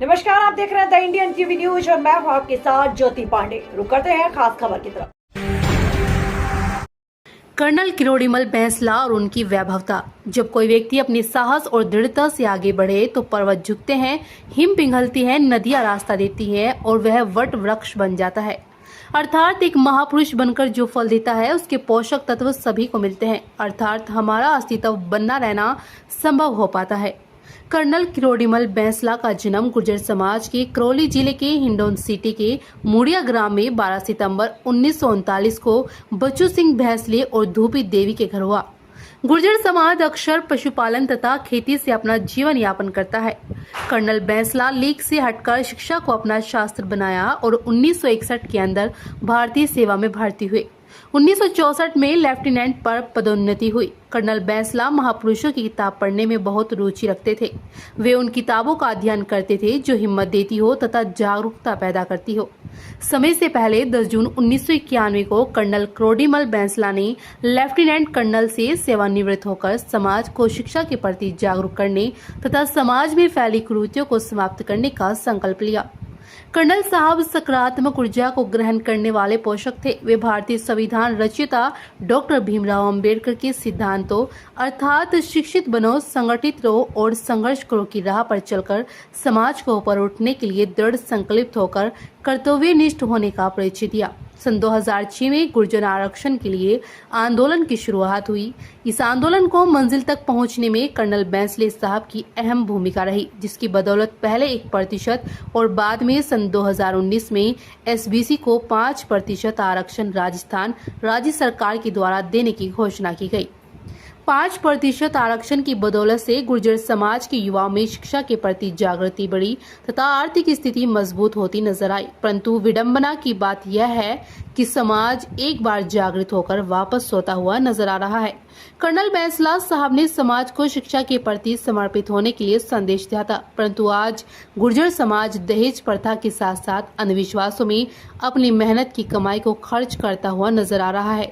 नमस्कार, आप देख रहे हैं द इंडियन टीवी न्यूज और मैं हूं आपके साथ ज्योति पांडे। रुक करते हैं खास खबर की तरफ। कर्नल किरोड़ीमल बैंसला और उनकी वैभवता। जब कोई व्यक्ति अपने साहस और दृढ़ता से आगे बढ़े तो पर्वत झुकते हैं, हिम पिघलती है, नदियां रास्ता देती हैं और वह वट वृक्ष बन जाता है। अर्थात एक महापुरुष बनकर जो फल देता है उसके पोषक तत्व सभी को मिलते हैं, अर्थात हमारा अस्तित्व बना रहना संभव हो पाता है। कर्नल किरोड़ीमल बैंसला का जन्म गुर्जर समाज के करौली जिले के हिंडौन सिटी के मुड़िया ग्राम में 12 सितंबर 1939 को बच्चू सिंह भैंसले और धूपी देवी के घर हुआ। गुर्जर समाज अक्सर पशुपालन तथा खेती से अपना जीवन यापन करता है। कर्नल बैंसला लीग से हटकर शिक्षा को अपना शास्त्र बनाया और 1961 के अंदर भारतीय सेवा में भर्ती हुए। 1964 में लेफ्टिनेंट पर पदोन्नति हुई। कर्नल बैंसला महापुरुषों की किताब पढ़ने में बहुत रुचि रखते थे। वे उन किताबों का अध्ययन करते थे जो हिम्मत देती हो तथा जागरूकता पैदा करती हो। समय से पहले 10 जून 1991 को कर्नल किरोड़ीमल बैंसला ने लेफ्टिनेंट कर्नल से सेवानिवृत्त होकर समाज को शिक्षा के प्रति जागरूक करने तथा समाज में फैली कुरीतियों को समाप्त करने का संकल्प लिया। कर्नल साहब सकारात्मक ऊर्जा को ग्रहण करने वाले पोषक थे। वे भारतीय संविधान रचयिता डॉक्टर भीमराव अंबेडकर के सिद्धांतों अर्थात शिक्षित बनो, संगठित रहो और संघर्ष करो की राह पर चलकर समाज को ऊपर उठने के लिए दृढ़ संकल्पित होकर कर्तव्यनिष्ठ होने का परिचय दिया। सन 2006 में गुर्जर आरक्षण के लिए आंदोलन की शुरुआत हुई। इस आंदोलन को मंजिल तक पहुंचने में कर्नल बैंसले साहब की अहम भूमिका रही, जिसकी बदौलत पहले 1% और बाद में सन 2019 में एसबीसी को 5% आरक्षण राजस्थान राज्य सरकार के द्वारा देने की घोषणा की गई। 5% आरक्षण की बदौलत से गुर्जर समाज के युवाओं में शिक्षा के प्रति जागृति बढ़ी तथा आर्थिक स्थिति मजबूत होती नजर आई। परंतु विडंबना की बात यह है कि समाज एक बार जागृत होकर वापस सोता हुआ नजर आ रहा है। कर्नल बैंसला साहब ने समाज को शिक्षा के प्रति समर्पित होने के लिए संदेश दिया था, परंतु आज गुर्जर समाज दहेज प्रथा के साथ साथ अंधविश्वासों में अपनी मेहनत की कमाई को खर्च करता हुआ नजर आ रहा है,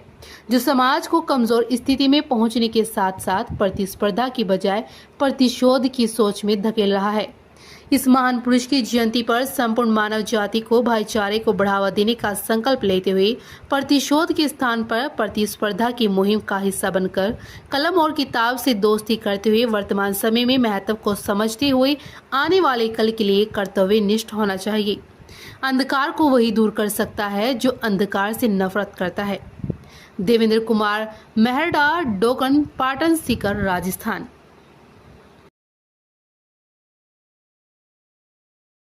जो समाज को कमजोर स्थिति में पहुंचने के साथ साथ प्रतिस्पर्धा की बजाय प्रतिशोध की सोच में धकेल रहा है। इस महान पुरुष की जयंती पर संपूर्ण मानव जाति को भाईचारे को बढ़ावा देने का संकल्प लेते हुए प्रतिशोध के स्थान पर प्रतिस्पर्धा की मुहिम का हिस्सा बनकर कलम और किताब से दोस्ती करते हुए वर्तमान समय में महत्व को समझते हुए आने वाले कल के लिए कर्तव्यनिष्ठ होना चाहिए। अंधकार को वही दूर कर सकता है जो अंधकार से नफरत करता है। देवेंद्र कुमार मेहरडा, डोकन, पाटन सीकर, राजस्थान।